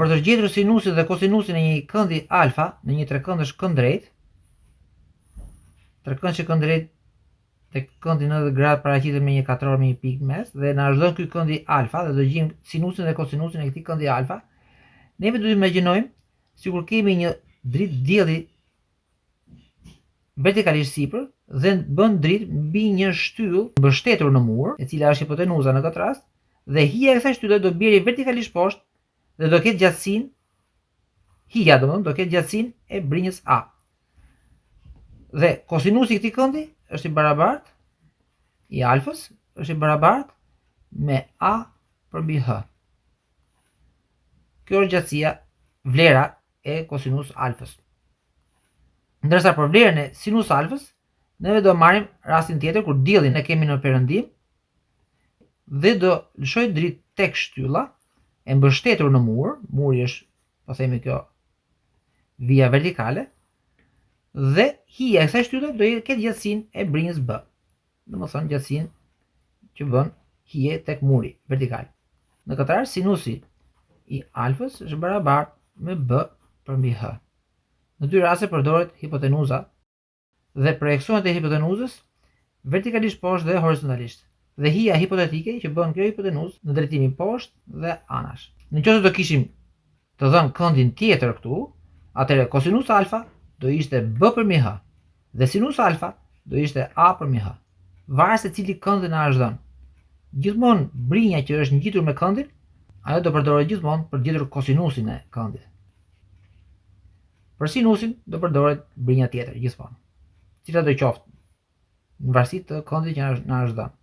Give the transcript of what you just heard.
Për të gjetur sinusin dhe kosinusin e një këndi alfa në një trekëndësh këndrejt, trekënd që këndrejt të këndi 90 gradë paraqitet me një katror me një pikë mes dhe na vazhdon ky këndi alfa dhe do gjejmë sinusin dhe kosinusin e këtij këndi alfa. Ne do të imagjinojmë sikur kemi një dritë dielli vertikalisht sipër dhe bën dritë mbi një shtyllë mbështetur në mur, e cila është hipotenuza në këtë rast, dhe hija e kësaj shtylle do bjerë vertikalisht poshtë dhe do ketë gjatësinë, hija do ketë gjatësinë e brinjës A. Dhe kosinusi i këtij këndi është i barabartë i alfës, është i barabartë me A për mbi H. Kjo është gjatësia, vlera e kosinus alfës. Ndërsa për vlerën e sinus alfës, neve do marrim rastin tjetër kur diellin e kemi në perëndim dhe do lëshoj dritë tek shtylla e mbështetur në mur, muri është, po themi kjo, vija vertikale, dhe hija e kësaj shtylle do ketë gjatësinë e brinjës B. Domethënë gjatësinë që bën hije tek muri vertikal. Në këtë rast sinusi i alfës është barabartë me B për mbi H. Në dy raste përdoret hipotenuza dhe projeksionet e hipotenuzës vertikalisht poshtë dhe horizontalisht. Dhe hija hipotetike që bën kjo hipotenuzë në drejtimin poshtë dhe anash. Nëse do kishim të dhënë këndin tjetër këtu, atëherë kosinus alfa do ishte B për mbi H dhe sinus alfa do ishte A për mbi H. Varet se cili kënd na është dhënë. Gjithmonë brinja që është ngjitur me këndin, ajo do përdoret gjithmonë për gjetur kosinusin e këndit. Për sinusin do përdoret brinja tjetër gjithmonë, cila do qoftë në varësi të këndit që na është dhënë.